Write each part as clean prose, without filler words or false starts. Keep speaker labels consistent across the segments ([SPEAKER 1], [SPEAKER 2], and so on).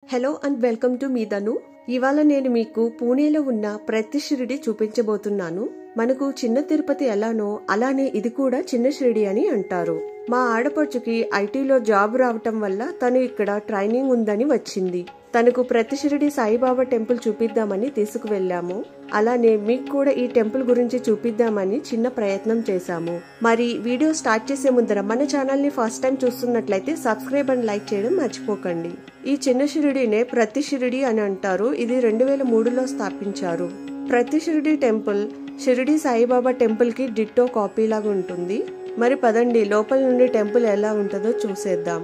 [SPEAKER 1] Hello and welcome to me ధను. ఇవాళ నేను మీకు పూణేలో ఉన్న ప్రతి షిరిడి చూపించబోతున్నాను. మనకు చిన్న తిరుపతి ఎలానో అలానే ఇది కూడా చిన్న షిరిడి అని అంటారు. మా ఆడపడుచుకి ఐటీలో జాబ్ రావటం వల్ల తను ఇక్కడ ట్రైనింగ్ ఉందని వచ్చింది. తనకు ప్రతి షిరిడి సాయిబాబా టెంపుల్ చూపిద్దామని తీసుకువెళ్ళాము. అలానే మీకు కూడా ఈ టెంపుల్ గురించి చూపిద్దామని చిన్న ప్రయత్నం చేశాము. మరి వీడియో స్టార్ట్ చేసే ముందర మన ఛానల్ ని ఫస్ట్ టైం చూస్తున్నట్లయితే సబ్స్క్రైబ్ అండ్ లైక్ చేయడం మర్చిపోకండి. ఈ చిన్న షిరిడినే ప్రతి షిరిడి అని అంటారు. ఇది 2003లో స్థాపించారు. ప్రతి షిరిడి టెంపుల్ షిరిడి సాయిబాబా టెంపుల్ కి డిట్టో కాపీ లాగా ఉంటుంది. మరి పదండి లోపల నుండి టెంపుల్ ఎలా ఉంటుందో చూసేద్దాం.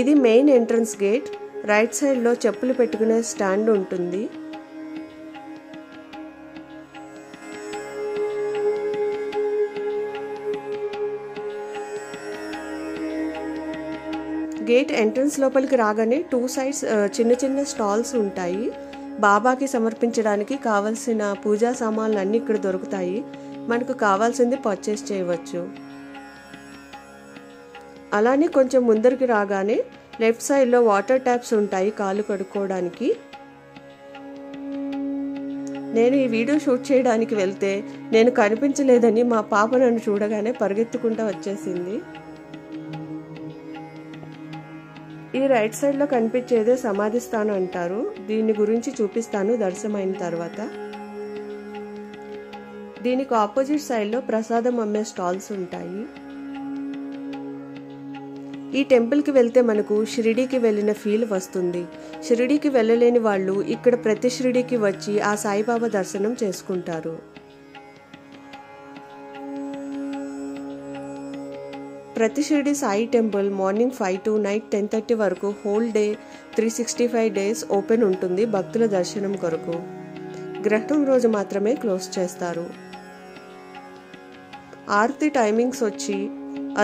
[SPEAKER 1] ఇది main entrance gate. Right side లో చెప్పులు పెట్టుకునే స్టాండ్ ఉంటుంది. గేట్ ఎంట్రన్స్ లోపలికి రాగానే 2 సైడ్స్ చిన్న చిన్న స్టాల్స్ ఉంటాయి. బాబాకి సమర్పించడానికి కావలసిన పూజా సామాన్లు అన్ని ఇక్కడ దొరుకుతాయి. మనకు కావాల్సింది పర్చేస్ చేయవచ్చు. అలానే కొంచెం ముందరికి రాగానే లెఫ్ట్ సైడ్ లో వాటర్ ట్యాప్స్ ఉంటాయి కాళ్ళు కడుక్కోవడానికి. నేను ఈ వీడియో షూట్ చేయడానికి వెళ్తే నేను కనిపించలేదని మా పాప నన్ను చూడగానే పరిగెత్తుకుంటూ వచ్చేసింది. ఈ రైట్ సైడ్ లో కనిపించేదే సమాధి స్థానం అంటారు. దీని గురించి చూపిస్తాను దర్శనమైన తర్వాత. దీనికి ఆపోజిట్ సైడ్ లో ప్రసాదం అమ్మే స్టాల్స్ ఉంటాయి. ఈ టెంపుల్ కి వెళ్తే మనకు షిరిడీకి వెళ్ళిన ఫీల్ వస్తుంది. షిరిడీకి వెళ్ళలేని వాళ్ళు ఇక్కడ ప్రతి షిరిడీకి వచ్చి ఆ సాయిబాబా దర్శనం చేసుకుంటారు. ప్రతి Shirdi Sai temple morning 5 to night 10:30 వరకు హోల్ డే 365 days ఓపెన్ ఉంటుంది భక్తుల దర్శనం కొరకు. గ్రహణం రోజు మాత్రమే క్లోజ్ చేస్తారు. ఆరతి టైమింగ్స్ వచ్చి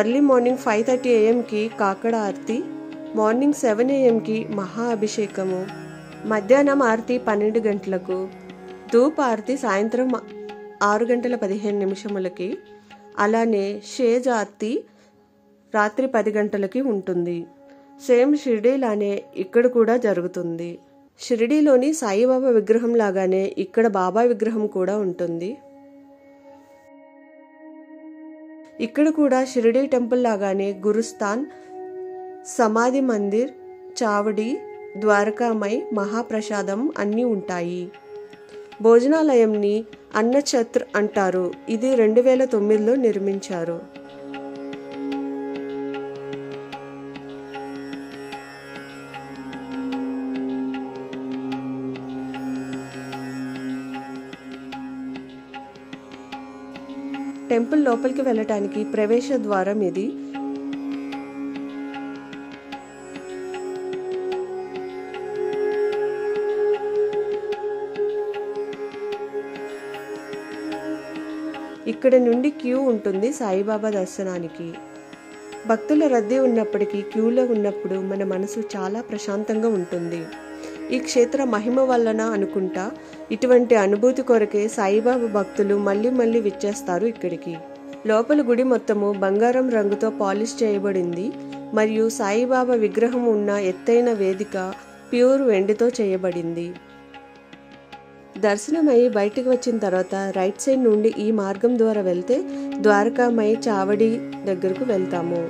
[SPEAKER 1] ఎర్లీ మార్నింగ్ 5:30 AM కి కాకడ ఆరతి, మార్నింగ్ 7 AM కి మహా అభిషేకము, మధ్యాహ్నం ఆరతి 12 గంటలకు, ధూప్ ఆరతి సాయంత్రం 6:15 అలానే షేజ్ ఆరతి రాత్రి 10 గంటలకి ఉంటుంది. సేమ్ షిరిడీలానే ఇక్కడ కూడా జరుగుతుంది. షిరిడీలోని సాయిబాబా విగ్రహం లాగానే ఇక్కడ బాబా విగ్రహం కూడా ఉంటుంది. ఇక్కడ కూడా షిరిడీ టెంపుల్ లాగానే గురుస్థాన్, సమాధి మందిర్, చావడి, ద్వారకామై, మహాప్రసాదం అన్నీ ఉంటాయి. భోజనాలయంని అన్నఛత్ర్ అంటారు. ఇది 2009లో నిర్మించారు. టెంపుల్ లోపలికి వెళ్ళటానికి ప్రవేశ ద్వారం ఇది. ఇక్కడ నుండి క్యూ ఉంటుంది సాయిబాబా దర్శనానికి. భక్తుల రద్దీ ఉన్నప్పటికీ క్యూలో ఉన్నప్పుడు మన మనసు చాలా ప్రశాంతంగా ఉంటుంది. ఈ క్షేత్ర మహిమ వలన అనుకుంటా ఇటువంటి అనుభూతి కొరకే సాయిబాబా భక్తులు మళ్ళీ మళ్ళీ విచ్చేస్తారు ఇక్కడికి. లోపల గుడి మొత్తము బంగారం రంగుతో పాలిష్ చేయబడింది. మరియు సాయిబాబా విగ్రహం ఉన్న ఎత్తైన వేదిక ప్యూర్ వెండితో చేయబడింది. దర్శనమై బయటకు వచ్చిన తర్వాత రైట్ సైడ్ నుండి ఈ మార్గం ద్వారా వెళ్తే ద్వారకామై చావడి దగ్గరకు వెళ్తాము.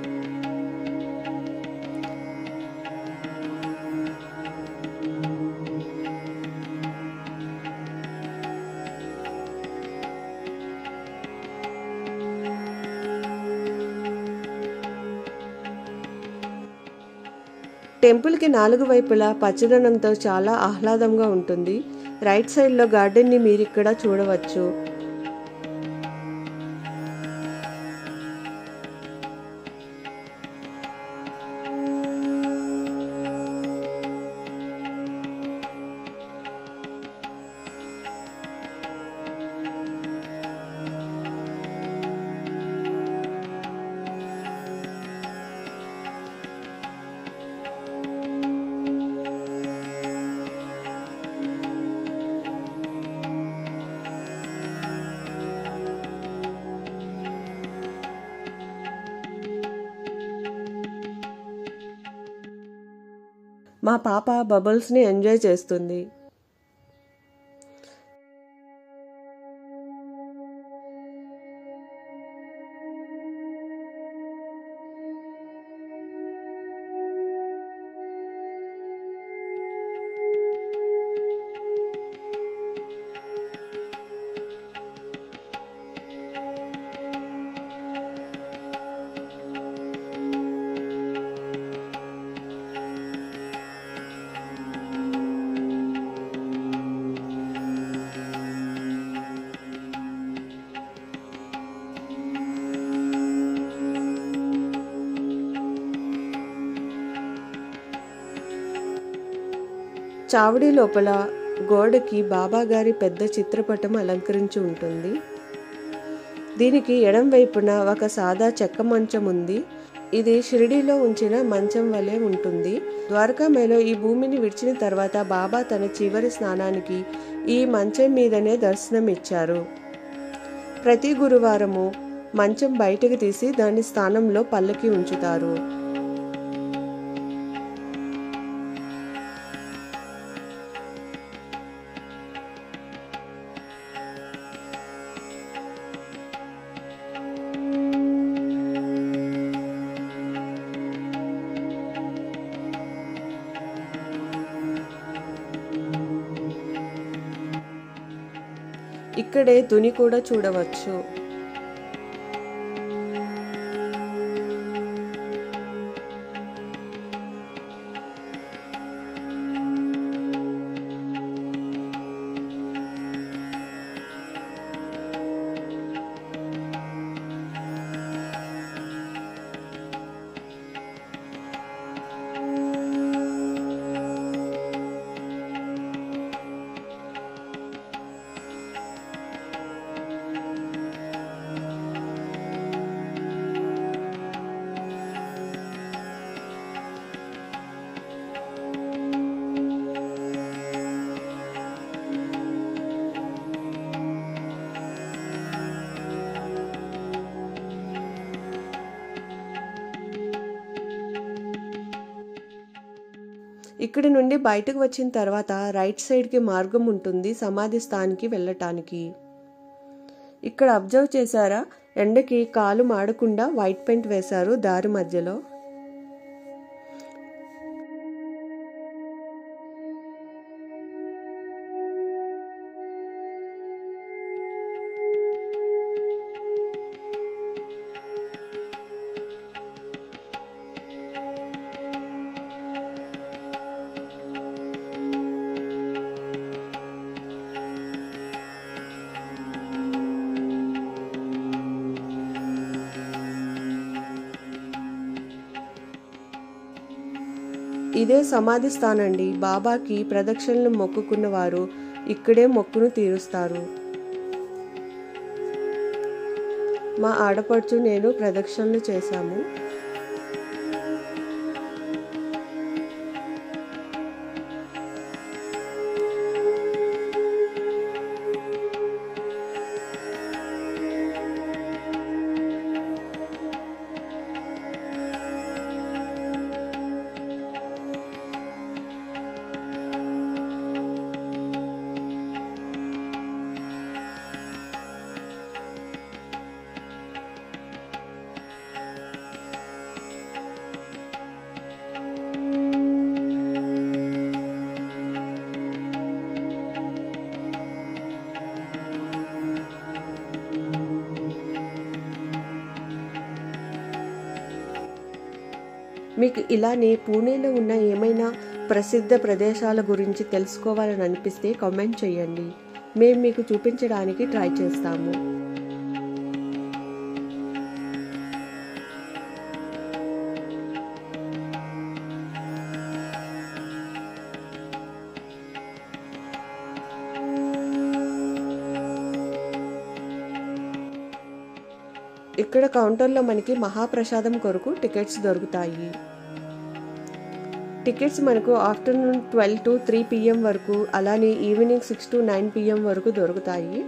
[SPEAKER 1] టెంపుల్ కి 4 వైపులా పచ్చదనంతో చాలా ఆహ్లాదంగా ఉంటుంది. రైట్ సైడ్ లో గార్డెన్ ని మీరు ఇక్కడ చూడవచ్చు. మా పాప బబుల్స్ని ఎంజాయ్ చేస్తుంది. చావడి లోపల గోడకి బాబాగారి పెద్ద చిత్రపటం అలంకరించి ఉంటుంది. దీనికి ఎడం వైపున ఒక సాదా చెక్క మంచం ఉంది. ఇది షిరిడీలో ఉంచిన మంచం వలె ఉంటుంది. ద్వారకామాయిలో ఈ భూమిని విడిచిన తర్వాత బాబా తన చివరి స్నానానికి ఈ మంచం మీదనే దర్శనం ఇచ్చారు. ప్రతి గురువారము మంచం బయటకు తీసి దాని స్థానంలో పల్లకి ఉంచుతారు. ఇక్కడే తుని కూడా చూడవచ్చు. ఇక్కడి నుండి బయటకు వచ్చిన తర్వాత రైట్ సైడ్కి మార్గం ఉంటుంది సమాధి స్థానానికి వెళ్ళటానికి. ఇక్కడ అబ్జర్వ్ చేశారా, ఎండకి కాలు మాడకుండా వైట్ పెయింట్ వేశారు దారి మధ్యలో. ఇదే సమాధి స్థానండి. బాబాకి ప్రదక్షిణలు మొక్కుకున్న వారు ఇక్కడే మొక్కును తీరుస్తారు. మా ఆడపడుచు నేను ప్రదక్షిణలు చేశాము. మీకు ఇలానే పూణేలో ఉన్న ఏమైనా ప్రసిద్ధ ప్రదేశాల గురించి తెలుసుకోవాలని అనిపిస్తే కామెంట్ చేయండి. మేము మీకు చూపించడానికి ట్రై చేస్తాము. ఇక్కడ కౌంటర్లో మనకి మహాప్రసాదం కొరకు టికెట్స్ దొరుకుతాయి. టికెట్స్ మనకు ఆఫ్టర్నూన్ 12 to 3 PM వరకు, అలానే ఈవినింగ్ 6 to 9 PM వరకు దొరుకుతాయి.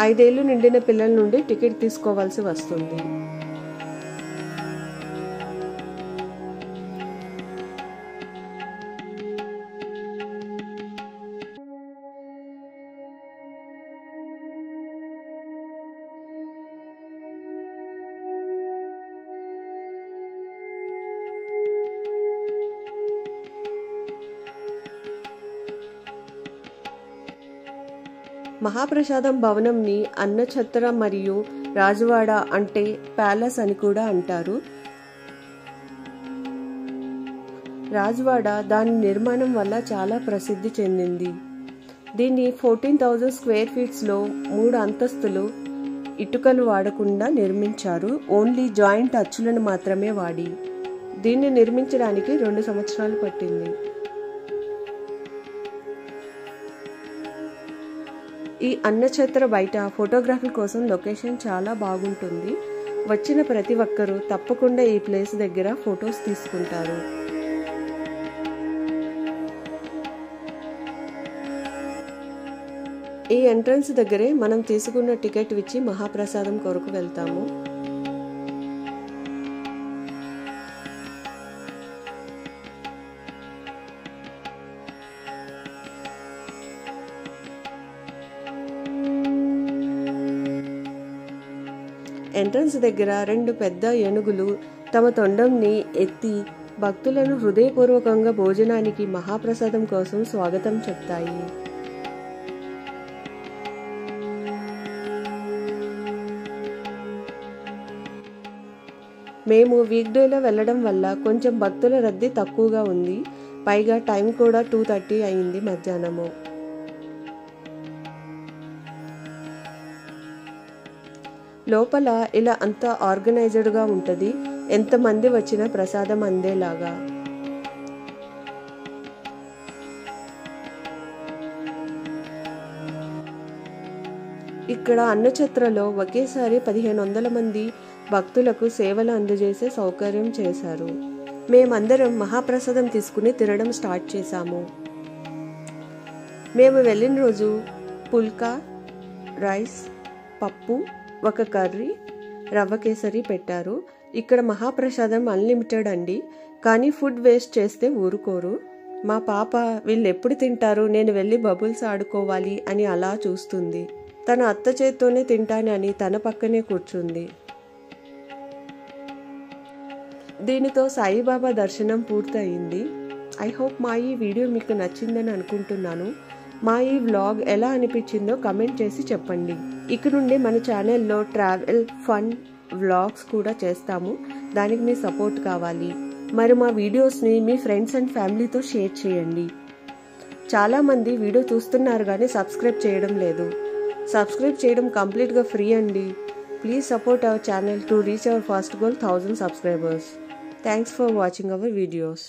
[SPEAKER 1] 5 ఏళ్ళు నిండిన పిల్లల నుండి టికెట్ తీసుకోవాల్సి వస్తుంది. మహాప్రసాదం భవనంని అన్నఛత్ర మరియు రాజవాడ అంటే ప్యాలెస్ అని కూడా అంటారు. రాజవాడ దాని నిర్మాణం వల్ల చాలా ప్రసిద్ధి చెందింది. దీన్ని 14,000 స్క్వేర్ ఫీట్స్లో 3 అంతస్తులు ఇటుకలు వాడకుండా నిర్మించారు. ఓన్లీ జాయింట్ అచ్చులను మాత్రమే వాడి. దీన్ని నిర్మించడానికి 2 సంవత్సరాలు పట్టింది. ఈ అన్నఛత్ర బయట ఫోటోగ్రఫీ కోసం లొకేషన్ చాలా బాగుంటుంది. వచ్చిన ప్రతి ఒక్కరూ తప్పకుండా ఈ ప్లేస్ దగ్గర ఫొటోస్ తీసుకుంటారు. ఈ ఎంట్రన్స్ దగ్గరే మనం తీసుకున్న టికెట్ ఇచ్చి మహాప్రసాదం కొరకు వెళ్తాము. ఎంట్రన్స్ దగ్గర 2 పెద్ద ఏనుగులు తమ తొండంని ఎత్తి భక్తులను హృదయపూర్వకంగా భోజనానికి మహాప్రసాదం కోసం స్వాగతం చెప్తాయి. మేము వీక్డేలో వెళ్ళడం వల్ల కొంచెం భక్తుల రద్దీ తక్కువగా ఉంది. పైగా టైం కూడా 2:30 అయింది మధ్యాహ్నము. లోపల ఇలా అంతా ఆర్గనైజ్డ్గా ఉంటుంది. ఎంతమంది వచ్చినా ప్రసాదం అందేలాగా. ఇక్కడ అన్నఛత్రలో ఒకేసారి 1500 మంది భక్తులకు సేవలు అందజేసే సౌకర్యం చేశారు. మేమందరం మహాప్రసాదం తీసుకుని తినడం స్టార్ట్ చేశాము. మేము వెళ్ళిన రోజు పుల్కా, రైస్, పప్పు, ఒక కర్రీ, రవ్వ కేసరి పెట్టారు. ఇక్కడ మహాప్రసాదం అన్లిమిటెడ్ అండి. కానీ ఫుడ్ వేస్ట్ చేస్తే ఊరుకోరు. మా పాప వీళ్ళు ఎప్పుడు తింటారు, నేను వెళ్ళి బబుల్స్ ఆడుకోవాలి అని అలా చూస్తుంది. తన అత్త చేత్తోనే తింటానని తన పక్కనే కూర్చుంది. దీనితో సాయిబాబా దర్శనం పూర్తయింది. ఐ హోప్ మా ఈ వీడియో మీకు నచ్చిందని అనుకుంటున్నాను. మా ఈ వ్లాగ్ ఎలా అనిపించిందో కమెంట్ చేసి చెప్పండి. ఇక నుండి మన ఛానల్లో ట్రావెల్, ఫన్ వ్లాగ్స్ కూడా చేస్తాము. దానికి మీ సపోర్ట్ కావాలి. మరి మా వీడియోస్ని మీ ఫ్రెండ్స్ అండ్ ఫ్యామిలీతో షేర్ చేయండి. చాలామంది వీడియో చూస్తున్నారు కానీ సబ్స్క్రైబ్ చేయడం లేదు. సబ్స్క్రైబ్ చేయడం కంప్లీట్గా ఫ్రీ అండి. Please support our channel to reach our first goal 1000 subscribers. Thanks for watching our videos.